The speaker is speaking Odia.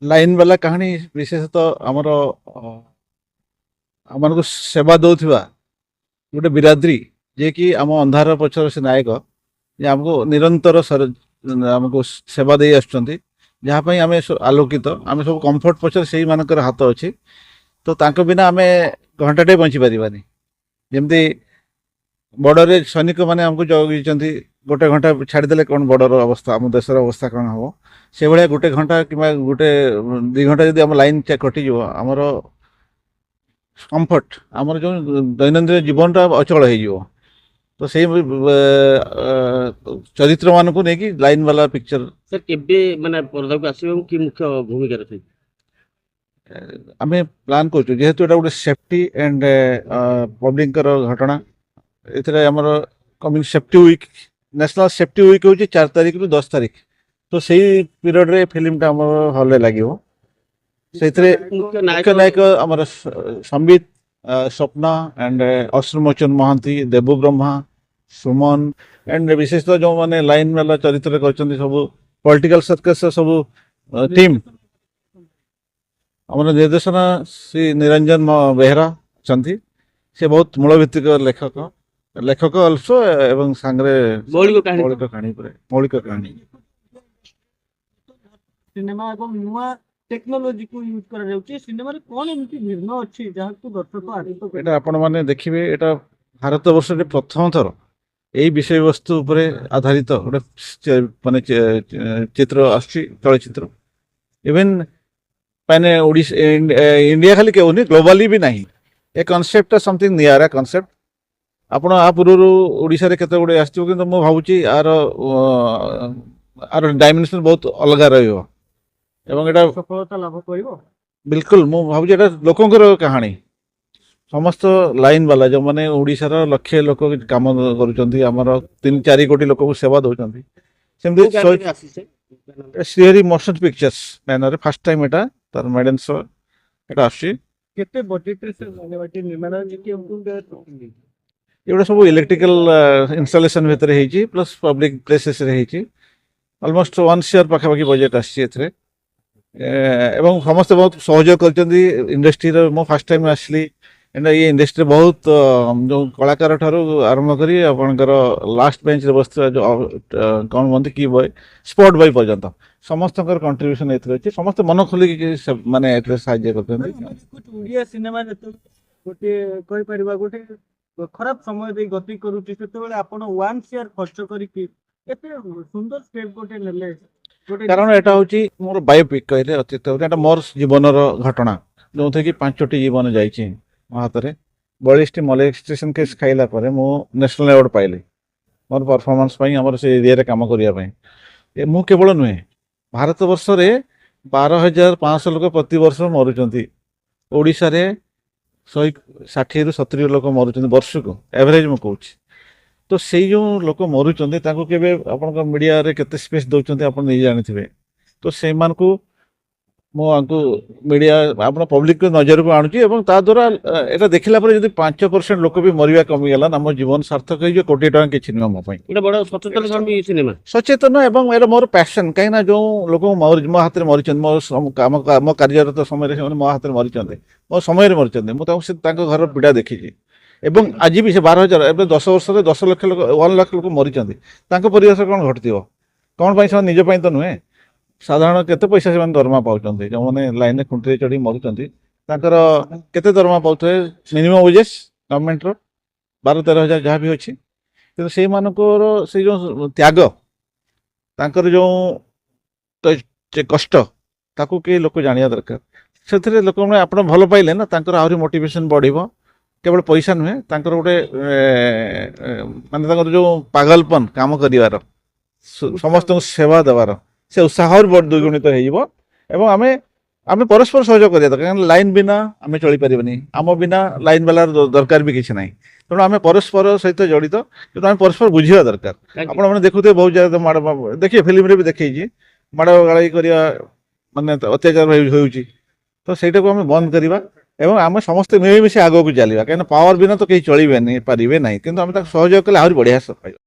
ଲାଇନ୍ ବାଲା କାହାଣୀ ବିଶେଷତଃ ଆମର ଆମମାନଙ୍କୁ ସେବା ଦଉଥିବା ଗୋଟେ ବିରାଦ୍ରୀ ଯିଏକି ଆମ ଅନ୍ଧାର ପଛର ସେ ନାୟକ, ଯେ ଆମକୁ ନିରନ୍ତର ଆମକୁ ସେବା ଦେଇ ଆସୁଛନ୍ତି, ଯାହା ପାଇଁ ଆମେ ଆଲୋକିତ, ଆମେ ସବୁ କମ୍ଫର୍ଟ ପଛରେ ସେଇମାନଙ୍କର ହାତ ଅଛି। ତ ତାଙ୍କ ବିନା ଆମେ ଘଣ୍ଟାଟେ ବଞ୍ଚି ପାରିବାନି। ଯେମିତି ବର୍ଡରରେ ସୈନିକମାନେ ଆମକୁ ଜଗିଛନ୍ତି, ଗୋଟେ ଘଣ୍ଟା ଛାଡ଼ିଦେଲେ କ'ଣ ବର୍ଡର ଅବସ୍ଥା, ଆମ ଦେଶର ଅବସ୍ଥା କ'ଣ ହେବ, ସେଭଳିଆ ଗୋଟେ ଘଣ୍ଟା କିମ୍ବା ଗୋଟେ 2 ଘଣ୍ଟା ଯଦି ଆମ ଲାଇନ୍ କଟିଯିବ, ଆମର କମ୍ଫର୍ଟ, ଆମର ଯେଉଁ ଦୈନନ୍ଦିନ ଜୀବନଟା ଅଚଳ ହେଇଯିବ। ତ ସେଇ ଚରିତ୍ରମାନଙ୍କୁ ନେଇକି ଲାଇନ୍ ବାଲା ପିକ୍ଚର। ସାର୍ କେବେ ମାନେ ପରଦାକୁ ଆସିବ ଏବଂ କି ମୁଖ୍ୟ ଭୂମିକାରେ ଥିବେ? ଆମେ ପ୍ଲାନ୍ କରୁଛୁ, ଯେହେତୁ ଏଇଟା ଗୋଟେ ସେଫ୍ଟି ଆଣ୍ଡ ପବ୍ଲିକଙ୍କର ଘଟଣା। ଏଥିରେ ଆମର coming safety week, national safety week ହେଉଛି 4 ତାରିଖରୁ 10 ତାରିଖ। ତ ସେଇ ପିରିୟଡ଼ରେ ଫିଲ୍ମଟା ଆମର ହଲ୍ରେ ଲାଗିବ। ସେଇଥିରେ ମୁଖ୍ୟ ମୁଖ୍ୟ ନାୟକ ଆମର ସମ୍ବିତ, ସ୍ୱପ୍ନା ଆଣ୍ଡ ଅଶ୍ରୁମୋଚନ ମହାନ୍ତି, ଦେବୁ ବ୍ରହ୍ମା, ସୁମନ ଆଣ୍ଡ ବିଶେଷତଃ ଯେଉଁମାନେ ଲାଇନ୍ ବାଲା ଚରିତ୍ରରେ କରିଛନ୍ତି ସବୁ ପଲିଟିକାଲ ସର୍କସର ସବୁ ଟିମ୍। ଆମର ନିର୍ଦ୍ଦେଶନା ଶ୍ରୀ ନିରଞ୍ଜନ ବେହେରା ଅଛନ୍ତି। ସେ ବହୁତ ମୂଳଭିତ୍ତିକ ଲେଖକ ଅଲସୋ, ଏବଂ ସାଙ୍ଗରେ ମୌଳିକ କାହାଣୀ ମୌଳିକ କାହାଣୀ। ସିନେମା ଏବଂ ନୂଆ ଟେକ୍ନୋଲୋଜିକୁ ୟୁଜ୍ କରାଯାଉଛି। ସିନେମାରେ କ'ଣ ଏମିତି ଭିନ୍ନ ଅଛି ଯାହାକୁ ଦର୍ଶକ ଆନନ୍ଦ କରିବେ? ଏଇଟା ଆପଣମାନେ ଦେଖିବେ, ଏଇଟା ଭାରତବର୍ଷରେ ପ୍ରଥମ ଥର ଏଇ ବିଷୟବସ୍ତୁ ଉପରେ ଆଧାରିତ ଗୋଟେ ମାନେ ଚିତ୍ର ଆସୁଛି, ଚଳଚ୍ଚିତ୍ର। ଇଭେନ୍ ମାନେ ଇଣ୍ଡିଆ ଖାଲି କେଉନି, ଗ୍ଲୋବାଲି ବି ନାହିଁ। ଏ କନସେପ୍ଟଟା ସମଥିଙ୍ଗ ନିଆରା କନସେପ୍ଟ। ଆପଣ ଆ ପୂର୍ବରୁ ଓଡ଼ିଶାରେ କେତେ ଗୁଡ଼ିଏ ଆସିଥିବ, କିନ୍ତୁ ମୁଁ ଭାବୁଛି ଆର ଡାଇମେନସନ୍ ବହୁତ ଅଲଗା ରହିବ ଏବଂ ଏଇଟା ସଫଳତା ଲାଭ କରିବ। ବିଲକୁଲ ମୁଁ ଭାବୁଛି ଏଇଟା ଲୋକଙ୍କର କାହାଣୀ। ସମସ୍ତ ଲାଇନ୍ ବାଲା ଯେଉଁମାନେ ଓଡ଼ିଶାର ଲକ୍ଷେ ଲୋକ କାମ କରୁଛନ୍ତି, ଆମର 3-4 କୋଟି ଲୋକଙ୍କୁ ସେବା ଦେଉଛନ୍ତି, ସେମିତି ଶ୍ରୀହରି ମୋଶନ ପିକ୍ଚର୍ସ ବ୍ୟାନରରେ ଫାର୍ଷ୍ଟ ଟାଇମ୍ ଏଇଟା ତାର ମେଡେନ୍ ଶୋ ଏଇଟା ଆସୁଛି। କେତେ ବଜେଟରେ ସିନେମାଟି ନିର୍ମାଣ ହେଇଛି? ଏଗୁଡ଼ା ସବୁ ଇଲେକ୍ଟ୍ରିକାଲ ଇନଷ୍ଟଲେସନ ଭିତରେ ହେଇଛି, ପ୍ଲସ୍ ପବ୍ଲିକ ପ୍ଲେସେସରେ ହେଇଛି। ଅଲମୋଷ୍ଟ 1 crore ପାଖାପାଖି ବଜେଟ୍ ଆସିଛି ଏଥିରେ। ଏବଂ ସମସ୍ତେ ବହୁତ ସହଯୋଗ କରିଛନ୍ତି ଇଣ୍ଡଷ୍ଟ୍ରିର। ମୁଁ ଫାର୍ଷ୍ଟ ଟାଇମ୍ ଆସିଲି, ଏଇ ଇଣ୍ଡଷ୍ଟ୍ରିରେ ବହୁତ ଯେଉଁ କଳାକାର ଠାରୁ ଆରମ୍ଭ କରି ଆପଣଙ୍କର ଲାଷ୍ଟ ବେଞ୍ଚରେ ବସିଥିବା ଯେଉଁ କ'ଣ କୁହନ୍ତି କି ବୟ, ସ୍ପଟ୍ ବୟ ପର୍ଯ୍ୟନ୍ତ ସମସ୍ତଙ୍କର କଣ୍ଟ୍ରିବ୍ୟୁସନ୍ ଏଥିରେ ଅଛି। ସମସ୍ତେ ମନ ଖୋଲିକି ମାନେ ଏଥିରେ ସାହାଯ୍ୟ କରୁଛନ୍ତି। ଓଡ଼ିଆ ସିନେମା ଯେତେବେଳେ ଗୋଟେ କହିପାରିବା ଗୋଟେ ଖରାପ ସମୟ ଦେଇ ଗତି କରୁଛି, ସେତେବେଳେ ଆପଣ 1 crore ଖର୍ଚ୍ଚ କରିକି ଏତେ ସୁନ୍ଦର ସ୍କ୍ରିପ୍ଟ ଗୋଟେ ନେଲେ। କାରଣ ଏଇଟା ହେଉଛି ମୋର ବାୟୋପିକ୍ କହିଲେ ଅତ୍ୟୁକ୍ତ ହେବ। ଏଇଟା ମୋର ଜୀବନର ଘଟଣା, ଯେଉଁଥିରେ କି 5ଟି ଜୀବନ ଯାଇଛି ମୋ ହାତରେ। 42ଟି ମଲେଷ୍ଟେସନ କେସ୍ ଖାଇଲା ପରେ ମୁଁ ନ୍ୟାସନାଲ୍ ଆୱାର୍ଡ଼ ପାଇଲି ମୋର ପରଫର୍ମାନ୍ସ ପାଇଁ, ଆମର ସେ ଏରିଆରେ କାମ କରିବା ପାଇଁ। ମୁଁ କେବଳ ନୁହେଁ, ଭାରତବର୍ଷରେ 12,500 ଲୋକ ପ୍ରତିବର୍ଷ ମରୁଛନ୍ତି। ଓଡ଼ିଶାରେ 160ରୁ 70 ଲୋକ ମରୁଛନ୍ତି ବର୍ଷକୁ, ଏଭରେଜ ମୁଁ କହୁଛି। ତ ସେଇ ଯେଉଁ ଲୋକ ମରୁଛନ୍ତି ତାଙ୍କୁ କେବେ ଆପଣଙ୍କ ମିଡ଼ିଆରେ କେତେ ସ୍ପେସ୍ ଦେଉଛନ୍ତି ଆପଣ ନିଜେ ଜାଣିଥିବେ। ତ ସେଇମାନଙ୍କୁ ମୁଁ ଆଙ୍କୁ ମିଡ଼ିଆ ଆପଣ ପବ୍ଲିକ ନଜରକୁ ଆଣୁଛି, ଏବଂ ତା ଦ୍ୱାରା ଏଇଟା ଦେଖିଲା ପରେ ଯଦି 5% ଲୋକ ବି ମରିବା କମିଗଲା, ଆମ ଜୀବନ ସାର୍ଥକ ହେଇଯିବ। 1 କୋଟି ଟଙ୍କା କିଛି ନୁହେଁ ମୋ ପାଇଁ। ଗୋଟେ ବଡ଼ ସଚେତନ ସିନେମା, ସଚେତନ, ଏବଂ ଏଇଟା ମୋର ପ୍ୟାସନ୍। କାହିଁକିନା ଯେଉଁ ଲୋକ ମୋ ହାତରେ ମରିଛନ୍ତି, ମୋ କାର୍ଯ୍ୟରତ ସମୟରେ ସେମାନେ ମୋ ହାତରେ ମରିଛନ୍ତି, ମୋ ସମୟରେ ମରିଛନ୍ତି, ମୁଁ ତାଙ୍କ ଘରର ପୀଡ଼ା ଦେଖିଛି। ଏବଂ ଆଜି ବି ସେ 12,000, ଏବେ 10 ବର୍ଷରେ 10 ଲକ୍ଷ ଲୋକ, 1 ଲାଖ ଲୋକ ମରିଛନ୍ତି। ତାଙ୍କ ପରିବେଶ କ'ଣ ଘଟିଥିବ? କ'ଣ ପାଇଁ? ସେମାନେ ନିଜ ପାଇଁ ତ ନୁହେଁ। ସାଧାରଣ କେତେ ପଇସା ସେମାନେ ଦରମା ପାଉଛନ୍ତି? ଯେଉଁମାନେ ଲାଇନରେ ଖୁଣ୍ଟିରେ ଚଢ଼ି ମରୁଛନ୍ତି, ତାଙ୍କର କେତେ ଦରମା ପାଉଥିବେ? ମିନିମମ୍ ୱେଜେସ୍ ଗଭର୍ଣ୍ଣମେଣ୍ଟର 12-13 ହଜାର ଯାହା ବି ଅଛି। କିନ୍ତୁ ସେଇମାନଙ୍କର ସେଇ ଯେଉଁ ତ୍ୟାଗ, ତାଙ୍କର ଯେଉଁ କଷ୍ଟ, ତାକୁ କେହି ଲୋକ ଜାଣିବା ଦରକାର। ସେଥିରେ ଲୋକମାନେ ଆପଣ ଭଲ ପାଇଲେ ନା, ତାଙ୍କର ଆହୁରି ମୋଟିଭେସନ୍ ବଢ଼ିବ। କେବଳ ପଇସା ନୁହେଁ, ତାଙ୍କର ଗୋଟେ ମାନେ ତାଙ୍କର ଯେଉଁ ପାଗଲପନ କାମ କରିବାର, ସମସ୍ତଙ୍କୁ ସେବା ଦେବାର, ସେ ଉତ୍ସାହ ଦ୍ୱିଗୁଣିତ ହେଇଯିବ। ଏବଂ ଆମେ ପରସ୍ପର ସହଯୋଗ କରିବା ଦରକାର। କାରଣ ଲାଇନ୍ ବିନା ଆମେ ଚଳିପାରିବାନି, ଆମ ବିନା ଲାଇନ୍ ବାଲାର ଦରକାର ବି କିଛି ନାହିଁ। ତେଣୁ ଆମେ ପରସ୍ପର ସହିତ ଜଡ଼ିତ, କିନ୍ତୁ ଆମେ ପରସ୍ପର ବୁଝିବା ଦରକାର। ଆପଣମାନେ ଦେଖୁଥିବେ ବହୁତ ଜାଗାରେ ଦେଖିବେ, ଫିଲ୍ମରେ ବି ଦେଖେଇଛି, ମାଡ଼ ଗାଳି କରିବା, ମାନେ ଅତ୍ୟାଚାର ହେଉଛି। ତ ସେଇଟାକୁ ଆମେ ବନ୍ଦ କରିବା ଏବଂ ଆମେ ସମସ୍ତେ ମିଳିମିଶି ଆଗକୁ ଚାଲିବା। କାହିଁକିନା ପାୱାର ବିନା ତ କେହି ଚଳିବେନି, ପାରିବେ ନାହିଁ, କିନ୍ତୁ ଆମେ ତାକୁ ସହଯୋଗ କଲେ ଆହୁରି ବଢ଼ିଆ ପାଇବା।